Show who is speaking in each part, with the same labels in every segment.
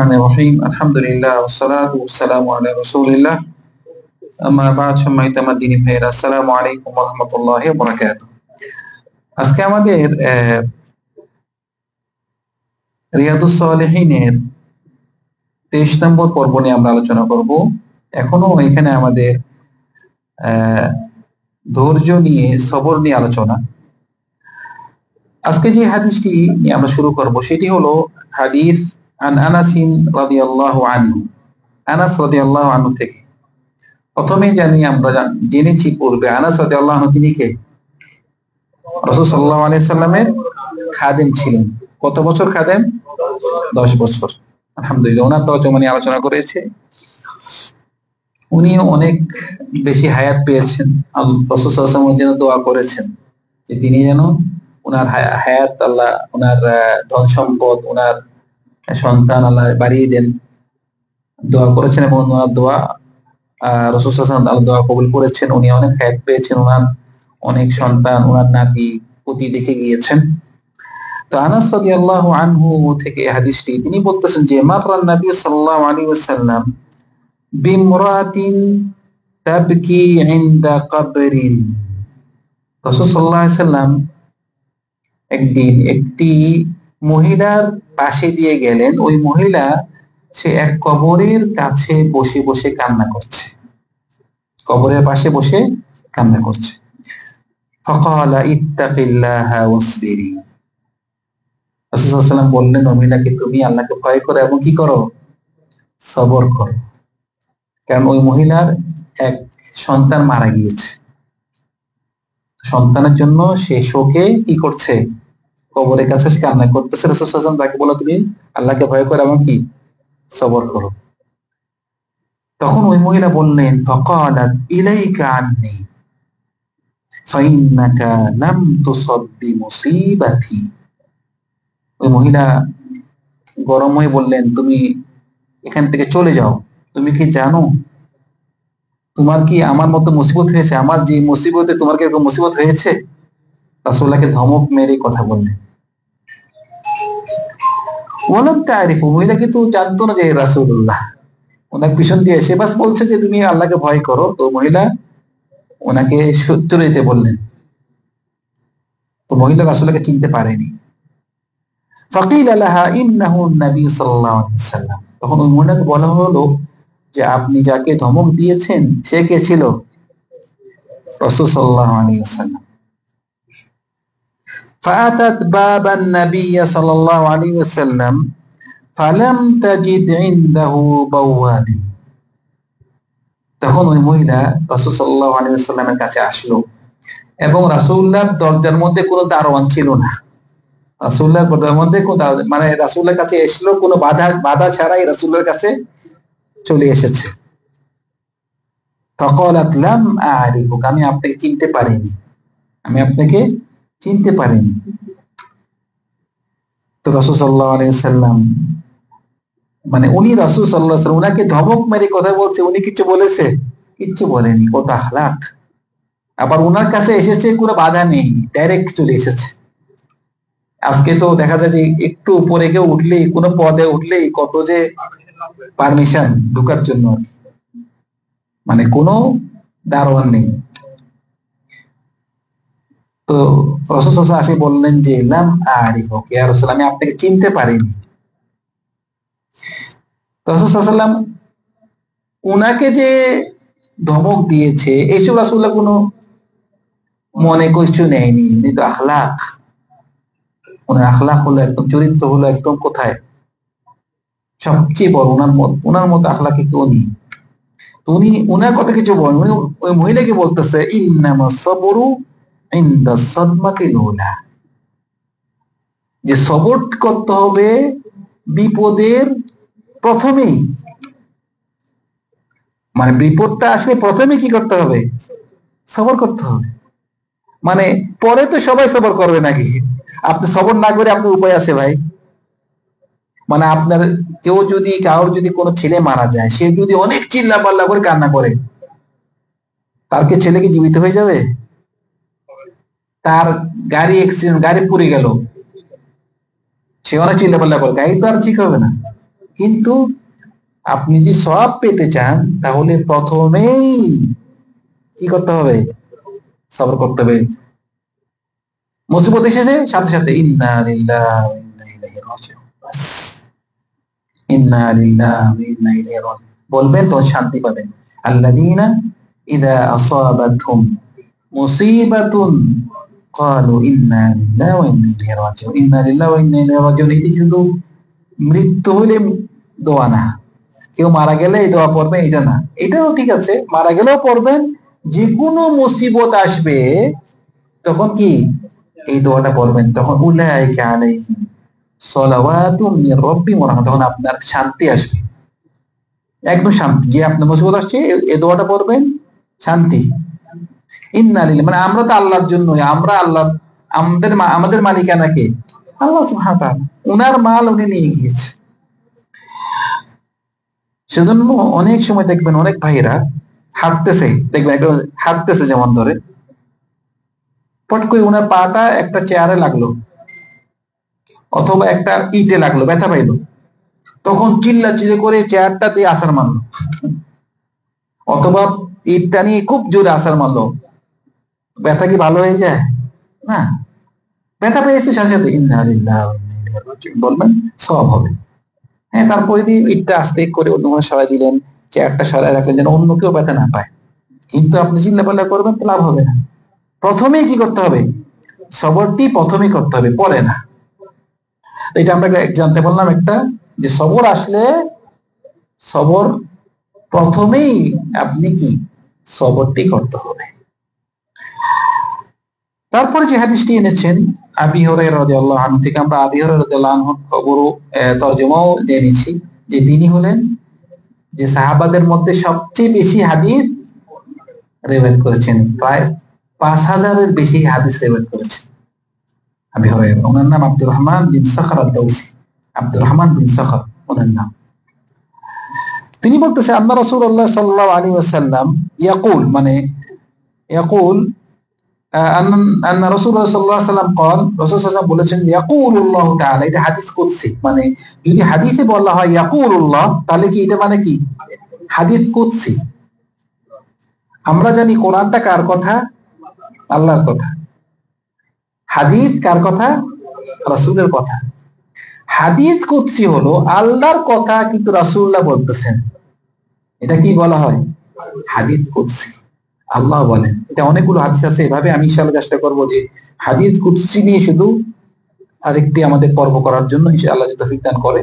Speaker 1: রহিম আলহামদুলিল্লাহ ওয়াসসালাতু ওয়াসসালামু আলা রাসূলিল্লাহ আম্মা বা'দ সম্মানিত আমার দ্বীনি ভাইয়েরা আসসালামু আলাইকুম ওয়া রাহমাতুল্লাহি ওয়া বারাকাতুহু। আজকে আমাদের রিয়াদুস সালিহিনের 23 নম্বর পর্ব নিয়ে আমরা আলোচনা করব। এখনো এখানে আমাদের ধৈর্য নিয়ে সবর নিয়ে আলোচনা। আজকে যে হাদিসটি নিয়ে আমরা শুরু করব সেটি হলো হাদিস আন আনাস রাদিয়াল্লাহু আনহু, আনাস রাদিয়াল্লাহু আনহু থেকে। প্রথমে আমরা জেনেছি পূর্বে আনাস রাদিয়াল্লাহু আনহু তিনি কে? রাসূল সাল্লাল্লাহু আলাইহি সাল্লামের খাদেম ছিলেন। কত বছর খাদেম? 10 বছর। আলহামদুলিল্লাহ, ওনার তরজমা নিয়ে আলোচনা করেছে। উনি অনেক বেশি হায়াত পেয়েছেন। রাসূল সাল্লাল্লাহু আলাইহি ওয়াসাল্লাম যেন দোয়া করেছেন যে তিনি যেন ওনার হায়াত আল্লাহ, ওনার ধন সম্পদ, ওনার সন্তান আল্লাহ বাড়িয়ে দেন, দোয়া করেছেন এবং ওনার দোয়া রাসূল সাল্লাল্লাহু আলাইহি ওয়াসাল্লাম আল্লাহ দোয়া কবুল করেছেন। উনি অনেক হায়াত পেয়েছেন, ওনার অনেক সন্তান, ওনার নাতি পুতি দেখে গিয়েছেন। তো আনাস রাদিয়াল্লাহু আনহু থেকে হাদিসটি তিনি বলতেছেন যে মাররান নবী সাল্লাল্লাহু আলাইহি ওয়াসাল্লাম বিমরাতিন তাবকি ইনদা কবরিন। রাসূল সাল্লাল্লাহু আলাইহি ওয়াসাল্লাম একদিন একটি মহিলার পাশে দিয়ে গেলেন। ওই মহিলা সে এক কবরের কাছে বসে বসে কান্না করছে, কবরের পাশে বসে কান্না করছে। ফাকালা ইত্তাকিল্লাহা ওয়াসবিরি। রাসূল সাল্লাল্লাহু আলাইহি ওয়াসাল্লাম বললেন মহিলাকে, তুমি আল্লাহকে ভয় করো এবং কি করো? সবর করো। কারণ ওই মহিলার এক সন্তান মারা গিয়েছে, সন্তানের জন্য সে শোকে কি করছে? কবরের কাছে কান্না করতেছে। রাসূল সাল্লাল্লাহু আলাইহি ওয়াসাল্লাম তাকে বলল, তুমি আল্লাহকে ভয় করো এবং কি সবর করো। তখন ওই মহিলা বললেন ফাকালাত ইলাইকা আন্নী ফাইন্নাকা লাম তুসাব বিমুসিবাতি। ওই মহিলা গরম হয়ে বললেন, তুমি এখান থেকে চলে যাও। তুমি কি জানো তোমার কি আমার মতো মুসিবত হয়েছে? আমার যে মুসিবতে তোমার কি এরকম মুসিবত হয়েছে? রাসূলুল্লাহকে ধমক মেরে কথা বললেন। ওয়ালাম তারিফু, মহিলা কিন্তু জানতো না যে রাসূলুল্লাহ। ওনার পিছন দিয়ে এসে বাস বলছে যে তুমি আল্লাহকে ভয় করো। তো মহিলা ওনাকে চলে যেতে বললেন। তো মহিলা রাসূলুল্লাহকে চিনতে পারেনি। ফাকিলা লাহা ইন্নাহু নবী সাল্লাল্লাহু আলাইহি ওয়াসাল্লাম। তখন ওই মহিলাকে বলা হলো যে আপনি যাকে ধমক দিয়েছেন সে কে ছিল? রাসূল সাল্লাল্লাহু আলাইহি ওয়াসাল্লাম। ফাআতাত বাবান নবী সাল্লাল্লাহু আলাইহি ওয়াসাল্লাম ফালাম তাজিদ ইনদাহু বাওয়াবি। তখন ওই মহিলা রাসূল সাল্লাল্লাহু আলাইহি ওয়াসাল্লামের কাছে আসলো এবং রাসূলুল্লাহর দরজার মধ্যে কোনো দারোয়ান ছিল না। রাসূলুল্লাহর দরজার মধ্যে কোনো মানে রাসূলুল্লাহর কাছে এসলো কোনো বাধা ছাড়াই রাসূলুল্লাহর কাছে চলে এসেছে। ফাকালাত লাম আ'রিফুক, আমি আপনাকে চিনতে পারিনি, আমি আপনাকে চিনতে পারিনি। তো রাসূল সাল্লাল্লাহু আলাইহি ওয়াসাল্লাম মানে উনি রাসূল সাল্লাল্লাহু আলাইহি ওয়াসাল্লাম উনাকে ধমক মেরে কথা বলছে, উনি কিছু বলেছে? কিচ্ছু বলেনি। কত আখলাক! আবার উনার কাছে এসেছে, কোনো বাধা নেই, ডাইরেক্ট চলে এসেছে। আজকে তো দেখা যায় যে একটু উপরে কেউ উঠলেই, কোনো পদে উঠলেই কত যে পারমিশন ঢোকার জন্য, মানে কোনো দারোয়ান নেই। তো রাসূল সাল্লাল্লাহু আলাইহি ওয়াসাল্লাম আসি বললেন যে লাম আ'রিফুক ইয়া রাসূল, আমি আপনাকে চিনতে পারিনি। রাসূল সাল্লাল্লাহু আলাইহি ওয়াসাল্লাম উনাকে যে ধমক দিয়েছে এইসব রাসূলুল্লাহ কোনো মনে কিছু নেয়নি। উনি তো আখলাক, ওনার আখলাক হলো একদম, চরিত্র হলো একদম কোথায় সবচেয়ে বড়। ওনার মতো আখলাকে কেউ নেই। তো উনি ওনার কথা কিছু বলেন, উনি ওই মহিলাকে বলতেছে ইন্নামা সাবরু ইনদা সাদমাতিল উলা, যে সবর করতে হবে বিপদের প্রথমেই। মানে বিপদটা আসলে প্রথমে কি করতে হবে? সবর করতে হবে। মানে পরে তো সবাই সবর করবে নাকি? আপনি সবর না করে আপনার উপায় আছে ভাই? মানে আপনার কেউ যদি, কারোর যদি কোনো ছেলে মারা যায়, সে যদি অনেক চিল্লা পাল্লা করে কান্না করে, তার কি ছেলে কি জীবিত হয়ে যাবে? তার গাড়ি অ্যাক্সিডেন্ট, গাড়ি পুড়ে গেল, সে অনেক চিল্লা পাল্লা করে, গাড়ি তো আর ঠিক হবে না। কিন্তু আপনি যদি সওয়াব পেতে চান তাহলে প্রথমেই কি করতে হবে? সবর করতে হবে। মুসিবত এসেছে সাথে সাথে ইন্না লিল্লাহি ওয়া ইন্না ইলাইহি রাজিউন, বাস ইন্না লিল্লাহি ওয়া ইন্না ইলাইহি রাজিউন বলবেন, তো শান্তি পাবেন। আল্লাযীনা ইযা আসাবাতহুম মুসিবাতুন ক্বালু ইন্না লিল্লাহি ওয়া ইন্না ইলাইহি রাজিউন। ইন্না লিল্লাহি ওয়া ইন্না ইলাইহি রাজিউন এটি শুধু মৃত্যু হলে দোয়া না, কেউ মারা গেলে এই দোয়া পড়বেন এটা না, এটাও ঠিক আছে, মারা গেলেও পড়বেন। যে কোনো মুসিবত আসবে তখন কি এই দোয়াটা পড়বেন, তখন উলাইকা আলাইহিম সালাওয়াতুম মির রাব্বিহিম ওয়া রাহমাতুহ, তখন আপনার শান্তি আসবে, একদম শান্তি। যে আপনার মুসিবত আসছে এই দোয়াটা পড়বেন, শান্তি। ইন্না লিল্লাহি, মানে আমরা তো আল্লাহর জন্য, আমরা আল্লাহ, আমাদের মালিকানা কে? আল্লাহ সুবহানাহু ওয়া তাআলা, উনার মাল উনি নিয়ে গিয়েছে। সেজন্য অনেক সময় দেখবেন অনেক ভাইরা হাঁটতেছে, দেখবেন একটা হাঁটতেছে যেমন ধরে পট করে উনার পাটা একটা চেয়ারে লাগলো অথবা একটা ইটে লাগলো, ব্যথা পাইলো, তখন চিল্লা চিল্লি করে চেয়ারটা দিয়ে আছাড় মারলো অথবা ইটটা নিয়ে খুব জোরে আছাড় মারলো, ব্যথা কি ভালো হয়ে যায়? না, ব্যথা পেয়েছে সাথে সাথে ইন্না লিল্লাহি ওয়া ইন্না ইলাইহি রাজিউন বলবেন, সওয়াব হবে। হ্যাঁ, তারপরে দিয়ে ইটটা আস্তে করে অন্যভাবে সরাই দিলেন, চেয়ারটা সরাই রাখলেন যেন অন্য কেউ ব্যথা না পায়। কিন্তু আপনি চিল্লাপাল্লা করবেন তো লাভ হবে না। প্রথমেই কি করতে হবে? সবরটি প্রথমেই করতে হবে, পরে না। এটা আমরা জানতে পারলাম একটা, যে সবর আসলে সবর প্রথমেই আপনি কি সবরটি করতে হবে। তারপরে যে হাদিসটি এনেছেন আবি হুরায়রা রাদিয়াল্লাহু আনহু থেকে, আমরা আবি হুরায়রা রাদিয়াল্লাহু আনহু খবরও তরজমাও জেনেছি যে তিনি হলেন যে সাহাবাদের মধ্যে সবচেয়ে বেশি হাদিস রিওয়ায়াত করেছেন, প্রায় 5000-এর বেশি হাদিস রিওয়ায়াত করেছেন আবি হুরায়রা। ওনার নাম আব্দুর রহমান বিন সাখর আদ-দাউসি, আব্দুর রহমান বিন সাখর ওনার নাম। তিনি বলতেছেন আন্না রাসূলুল্লাহ সাল্লাল্লাহু আলাইহি ওয়াসাল্লাম ইয়াকুল, মানে ইয়াকুল আন্না রাসূলুল্লাহ সাল্লাল্লাহু আলাইহি ওয়াসাল্লাম قال, রাসূল সাল্লাল্লাহু আলাইহি ওয়াসাল্লাম বলেছেন ইয়াকুলুল্লাহু তাআলা, এটা হাদিস কুদসি। মানে যদি হাদিসে বলা হয় ইয়াকুলুল্লাহ তাহলে কি এটা মানে কি হাদিস কুদসি। আমরা জানি কোরআনটা কার কথা? আল্লাহর কথা। হাদিস কার কথা? রাসূলের কথা। হাদিস কুদসি হলো আল্লাহর কথা কিন্তু রাসূলুল্লাহ বলতেছেন, এটা কি বলা হয়? হাদিস কুদসি। আল্লাহ বলেন, এটা অনেকগুলো হাদিস আছে। এভাবে আমি ইনশাআল্লাহ চেষ্টা করব যে হাদিস কুদসি নিয়ে শুধু আরেকটি আমাদের পর্ব করার জন্য, ইনশাআল্লাহ যদি তৌফিক দান করে।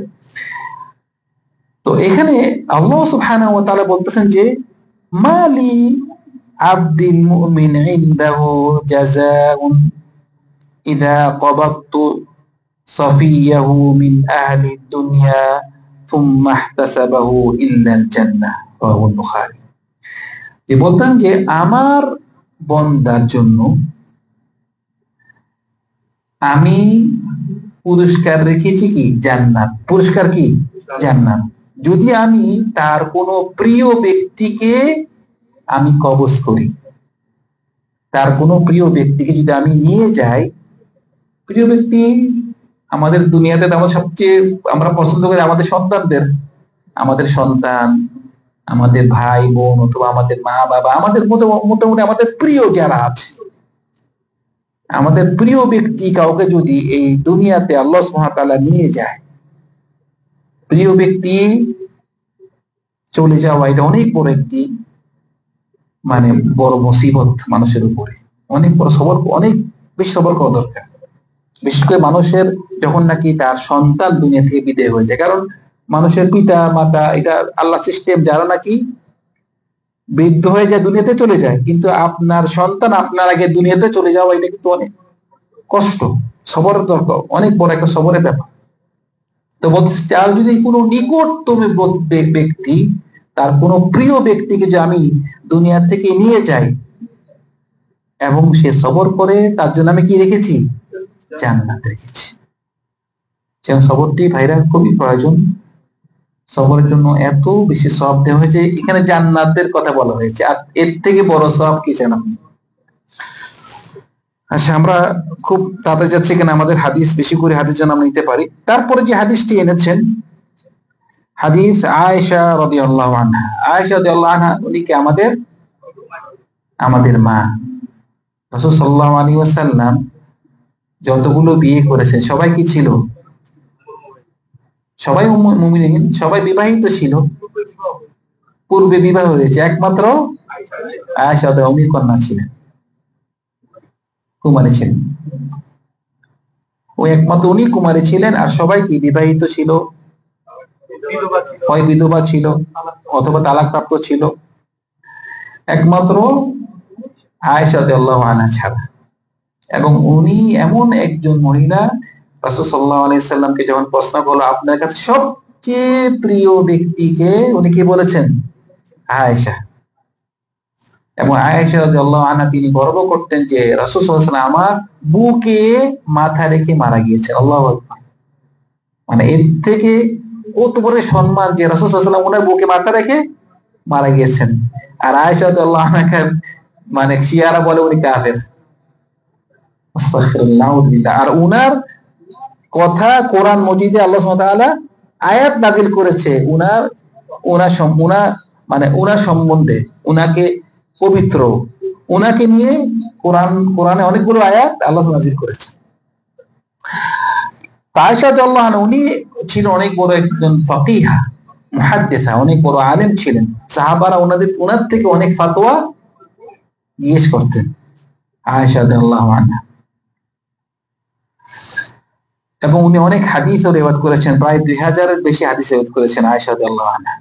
Speaker 1: তো এখানে আল্লাহ সুবহানাহু ওয়া তাআলা বলতেছেন যে মালি আবদিল মুমিন ইনদাহু জাযাউন ইযা ক্বাবাতু সাফিয়াহু মিন আহলি দুনিয়া থুম্মা ইহতাসাবাহু ইল্লাল জান্নাহ, রাওয়াহুল বুখারী। যে বলতেন যে আমার বন্দার জন্য আমি পুরস্কার রেখেছি কি? জান্নাত। পুরস্কার কি? জান্নাত। যদি আমি তার কোনো প্রিয় ব্যক্তিকে আমি কবজ করি, তার কোনো প্রিয় ব্যক্তিকে যদি আমি নিয়ে যাই, প্রিয় ব্যক্তি আমাদের দুনিয়াতে আমরা সবচেয়ে আমরা পছন্দ করি আমাদের সন্তানদের, আমাদের সন্তান, আমাদের ভাই বোন অথবা আমাদের মা বাবা, আমাদের মোটামুটি আমাদের প্রিয় যারা আছে, আমাদের প্রিয় ব্যক্তি কাউকে যদি এই দুনিয়াতে আল্লাহ সুবহানাহু ওয়া তাআলা নিয়ে যায়, প্রিয় ব্যক্তি চলে যাওয়া এটা অনেক বড় একটি মানে বড় মুসিবত মানুষের উপরে। অনেক বড় সবর, অনেক বেশি সবর করা দরকার, বিশেষ করে মানুষের যখন নাকি তার সন্তান দুনিয়া থেকে বিদায় হয়ে যায়। কারণ মানুষের পিতা মাতা এটা আল্লাহ সিস্টেম, যারা নাকি বৃদ্ধ হয়ে যায় দুনিয়াতে চলে যায়, কিন্তু আপনার সন্তান আপনার আগে দুনিয়াতে চলে যাওয়া এটা কিন্তু অনেক কষ্ট, সবরের দরকার, অনেক বড় একটা সবরের ব্যাপার। তো বলছি তার যদি কোনো নিকটতম ব্যক্তি, তার কোনো প্রিয় ব্যক্তিকে যে আমি দুনিয়া থেকে নিয়ে যাই এবং সে সবর করে, তার জন্য আমি কি রেখেছি? জান্নাত রেখেছি। সবরটি ভাইরা খুবই প্রয়োজন। সবরের জন্য এত বেশি সওয়াব দেওয়া হয়েছে, এখানে জান্নাতের কথা বলা হয়েছে, আর এর থেকে বড় সওয়াব কি চান আপনি? আচ্ছা, আমরা খুব তাড়াতাড়ি যাচ্ছি, এখানে আমাদের হাদিস বেশি করে হাদিস যেন আমরা নিতে পারি। তারপরে যে হাদিসটি এনেছেন হাদিস আয়েশা রাদিয়াল্লাহু আনহা। আয়েশা রাদিয়াল্লাহু আনহা উনি কি আমাদের মা। রাসূল সাল্লাল্লাহু আলাইহি ওয়াসাল্লাম যতগুলো বিয়ে করেছেন সবাই কি ছিল? সবাই মুমিনিন, সবাই বিবাহিত ছিল, পূর্বে বিবাহ হয়েছে, একমাত্র আয়েশা উনি কন্যা ছিলেন, কুমারী ছিলেন। ওই একমাত্র উনি কুমারী ছিলেন, আর সবাই কি বিবাহিত ছিল, হয় বিধবা ছিল অথবা তালাকপ্রাপ্ত ছিল, একমাত্র আয়েশা রাদিয়াল্লাহু আনহা ছাড়া। এবং উনি এমন একজন মহিলা, রাসূল সাল্লাল্লাহু আলাইহি সাল্লামকে যখন প্রশ্ন করলো আপনার কাছে সবচেয়ে প্রিয় ব্যক্তিকে, উনি কি বলেছেন? আয়েশা। এবং আয়েশা রাদিয়াল্লাহু আনহা তিনি গর্ব করতেন যে রাসূল সাল্লাল্লাহু আলাইহি ওয়াসাল্লাম আমার বুকে মাথা রেখে মারা গিয়েছে। আল্লাহু আকবার। মানে এর থেকে কত বড় সম্মান যে রাসূল সাল্লাল্লাহু আলাইহি ওয়াসাল্লাম ওনার বুকে মাথা রেখে মারা গিয়েছেন। আর আয়েশা রাদিয়াল্লাহু আনহা মানে শিয়ারা বলে উনি কাফের। আস্তাগফিরুল্লাহ। আর উনার কথা কোরআন মজিদে আল্লাহ সুবহানাহু ওয়া তাআলা আয়াত নাজিল করেছে উনার উনার সম্বন্ধে, উনাকে পবিত্র, উনাকে নিয়ে কোরআনে অনেকগুলো আয়াত আল্লাহ নাজিল করেছে। আয়েশা রাদিয়াল্লাহু আনহা উনি ছিল অনেক বড় একজন ফাকিহা, মুহাদ্দিসা, অনেক বড় আলেম ছিলেন। সাহাবারা ওনার থেকে অনেক ফতোয়া জিজ্ঞেস করতেন আয়েশা রাদিয়াল্লাহু আনহা। এবং উনি অনেক হাদিসও রিওয়ায়াত করেছেন, প্রায় 2000-এর বেশি হাদিস রিওয়ায়াত করেছেন আয়েশা রাদিয়াল্লাহু আনহা।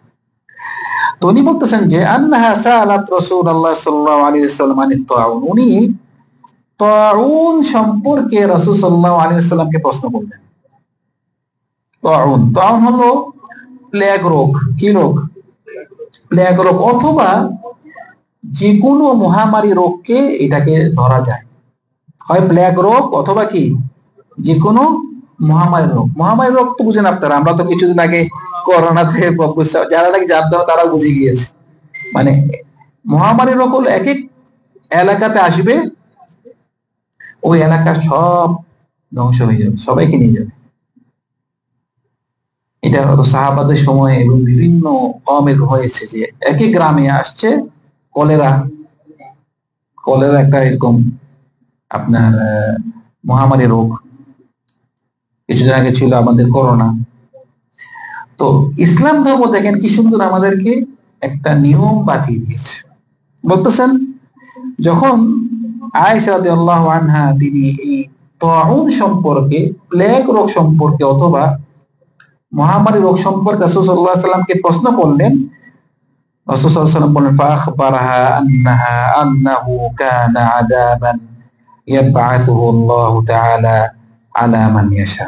Speaker 1: তো উনি বলতেছেন যে আন্নাহা সাআলাত রাসূলুল্লাহ সাল্লাল্লাহু আলাইহি ওয়াসাল্লাম আনিত তাউন, উনি তাউন সম্পর্কে রাসূল সাল্লাল্লাহু আলাইহি ওয়াসাল্লামকে প্রশ্ন করলেন। তাউন হলো প্লেগ রোগ। কি রোগ? প্লেগ রোগ, অথবা যে কোনো মহামারী রোগকে এটাকে ধরা যায়, হয় প্লেগ রোগ অথবা কি যে কোনো মহামারী রোগ। মহামারী রোগ তো বুঝেন আপনারা, আমরা তো কিছুদিন আগে করোনাতে যারা নাকি জানতো না তারা বুঝে গিয়েছে। মানে মহামারী রোগ হলো এক এক এলাকাতে আসবে, ওই এলাকার সব ধ্বংস হয়ে যাবে, সবাইকে নিয়ে যাবে। এটা সাহাবাদের সময় এবং বিভিন্ন কমের হয়েছে যে একই গ্রামে আসছে কলেরা। কলেরা একটা এরকম আপনার মহামারী রোগ। কিছুদিন আগে ছিল আমাদের করোনা। তো ইসলাম ধর্ম দেখেন কি সুন্দর আমাদেরকে একটা নিয়ম বাতিয়ে দিয়েছে। বলতেছেন যখন আয়েশা রাদিয়াল্লাহু আনহা তিনি এই তাউন সম্পর্কে, প্লেগ রোগ সম্পর্কে অথবা মহামারী রোগ সম্পর্কে রাসূল সাল্লাল্লাহু আলাইহি ওয়াসাল্লামকে প্রশ্ন করলেন, রাসূল সাল্লাল্লাহু আলাইহি ওয়াসাল্লাম বলেন ফাআখবারাহা আন্নাহু কানা আযাবান ইয়াবআসুহু আল্লাহু তাআলা আলা মান ইয়াশা।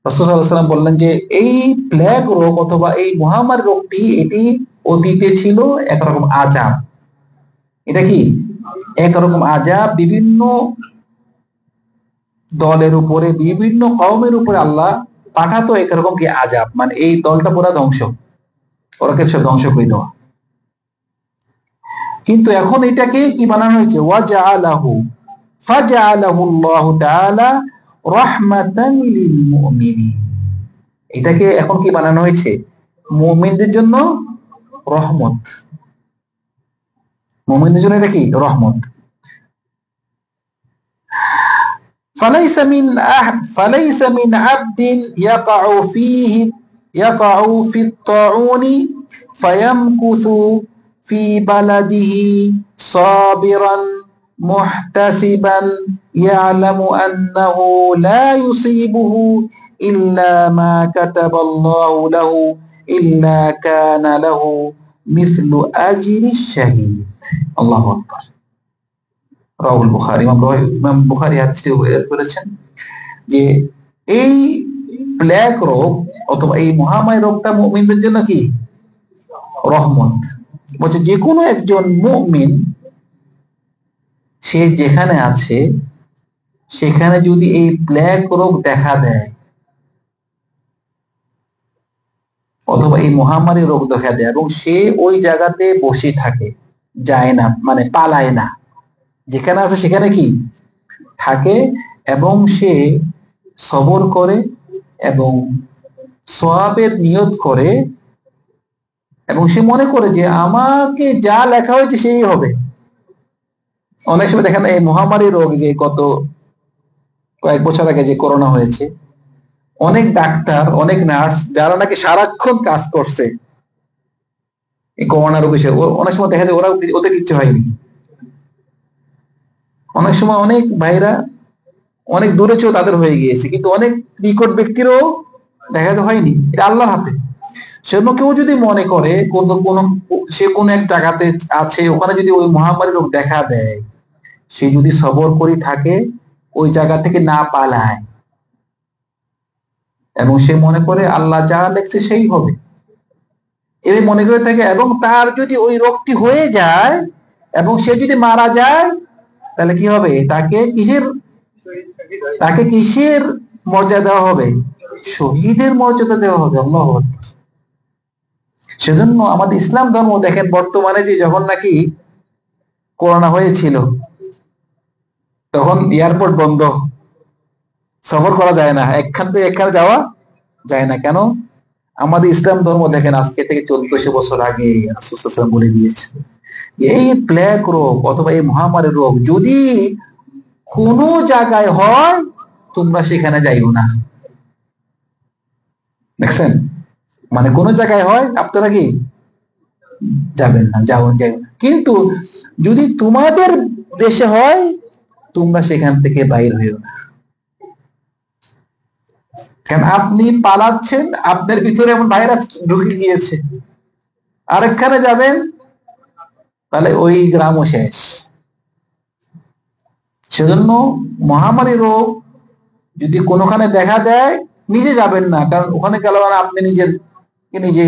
Speaker 1: রাসূল সাল্লাল্লাহু আলাইহি ওয়াসাল্লাম বললেন যে এই প্লেগ রোগ অথবা এই মহামারী রোগটি এটি অতীতে ছিল একরকম আযাব। এটা কি একরকম আযাব, বিভিন্ন দলের উপরে, বিভিন্ন কওমের উপরে আল্লাহ পাঠাতো একরকম কি আযাব, মানে এই দলটা পুরো ধ্বংস, ওরাকে সব ধ্বংস করে দেওয়া। কিন্তু এখন এটাকে কি বানানো হয়েছে? ফাজআলাহু আল্লাহু তাআলা রাহমাতান লিল মুমিনিন। এটাকে এখন কি বানানো হয়েছে? মুমিনদের জন্য রহমত। মুমিনদের জন্য এটা কি? রহমত। فليس من عبد يقع في الطاعون فيمكث في بلده صابرا محتسبا يعلم أنه لا يصيبه إلا ما كتب الله له إلا كان له مثل أجر الشهيد। الله أكبر। রাহুল বুখারী, ইমাম বুখারী হাদিসটি উল্লেখ করেছেন যে এই প্লেগ রোগ অথবা এই মহামারী রোগটা মুমিনদের জন্য কি? রহমত। বলছে যে কোনো একজন মুমিন সে যেখানে আছে সেখানে যদি এই প্লেগ রোগ দেখা দেয় অথবা এই মহামারী রোগ দেখা দেয় এবং সে ওই জায়গাতে বসে থাকে, যায় না, মানে পালায় না, যেখানে আছে সেখানে কি থাকে, এবং সে সবর করে এবং সওয়াবের নিয়ত করে এবং সে মনে করে যে আমাকে যা লেখা হয়েছে সেই হবে। অনেক সময় দেখেন এই মহামারী রোগ, যে গত কয়েক বছর আগে যে করোনা হয়েছে, অনেক ডাক্তার, অনেক নার্স যারা নাকি সারাক্ষণ কাজ করছে এই করোনা রোগ এসে, অনেক সময় দেখা যায় ওদের কিচ্ছু হয়নি। অনেক সময় অনেক ভাইরা অনেক দূরে ছিল, তাদের হয়ে গিয়েছে, কিন্তু অনেক নিকট ব্যক্তিরও দেখা যায় হয়নি। এটা আল্লাহর হাতে। সেজন্য কেউ যদি মনে করে সে কোন এক জায়গাতে আছে, ওখানে যদি ওই মহামারী রোগ দেখা দেয়, সে যদি সবর করে থাকে, ওই জায়গা থেকে না পালায় এবং সে মনে করে আল্লাহ যা লেখছে সেই হবে, এই মনে করে থাকে, এবং তার যদি ওই রোগটি হয়ে যায় এবং সে যদি মারা যায়, তাহলে কি হবে? তাকে কিসের মর্যাদা দেওয়া হবে? শহীদের মর্যাদা দেওয়া হবে। আল্লাহু আকবার। সেজন্য আমাদের ইসলাম ধর্ম দেখেন, বর্তমানে যে যখন নাকি করোনা হয়েছিল, তখন এয়ারপোর্ট বন্ধ, সফর করা যায় না, একখান থেকে একখানে যাওয়া যায় না। কেন? আমাদের ইসলাম ধর্ম দেখেন আজকে থেকে 1400 বছর আগে রাসূল সাল্লাল্লাহু আলাইহি ওয়াসাল্লাম বলে দিয়েছে, এই প্লেগ রোগ অথবা এই মহামারী রোগ যদি কোনো জায়গায় হয়, তোমরা সেখানে যাইও না। দেখছেন? মানে কোন জায়গায় হয়, আপনারা কি যাবেন না, যাও। কিন্তু যদি তোমাদের দেশে হয়, তোমরা সেখান থেকে বাইর হইও না। কারণ আপনি পালাচ্ছেন, আপনার ভিতরে এমন ভাইরাস ঢুকে গিয়েছে, আরেকখানে যাবেন, তাহলে ওই গ্রামও শেষ। সেজন্য মহামারী রোগ যদি কোনোখানে দেখা দেয়, নিজে যাবেন না, কারণ ওখানে গেলে আপনি নিজে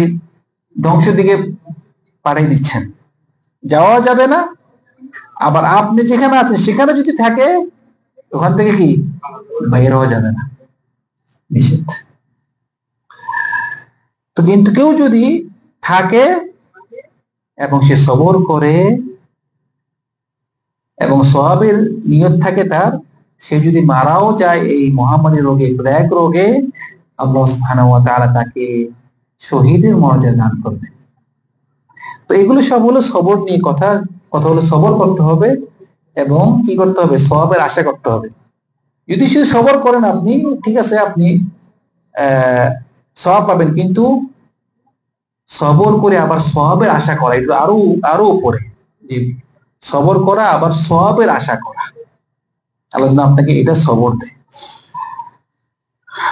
Speaker 1: ধ্বংসের দিকে পাঠিয়ে দিচ্ছেন, যাওয়া যাবে না। আবার আপনি যেখানে আছেন সেখানে যদি থাকে, ওখান থেকে কি বাইরে হওয়া যাবে না, নিষেধ। তো কিন্তু কেউ যদি থাকে এবং সে সবর করে এবং সওয়াবের নিয়ত থাকে তার, সে যদি মারাও যায় এই মহামারী রোগে, প্লেগ রোগে, আল্লাহ সুবহানাহু ওয়া তাআলা তাকে শহীদের মর্যাদা দান করবে। তো এগুলো সব হলো সবর নিয়ে কথা। কথা হলো সবর করতে হবে এবং কি করতে হবে? সওয়াবের আশা করতে হবে। যদি শুধু সবর করেন আপনি, ঠিক আছে, আপনি সওয়াব পাবেন, কিন্তু সবর করে আবার সওয়াবের আশা করা, এটা আরো উপরে। যে সবর করা আবার সওয়াবের আশা করা, আলোচনা আপনাকে এটা সবর দেয়।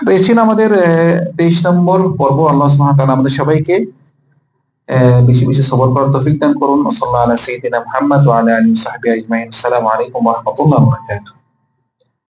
Speaker 1: তো এই ছিল আমাদের 23 নম্বর পর্ব। আল্লাহ সুবহানাহু ওয়া তাআলা আমাদের সবাইকে বেশি বেশি সবর করার তৌফিক দান করুন। সাল্লাল্লাহু আলা সাইয়্যিদিনা মুহাম্মদ ওয়া আলা আলিহি ওয়া সাহবিহি আজমাইন। আসসালামু আলাইকুম ওয়া রাহমাতুল্লাহি ওয়া বারাকাতুহু।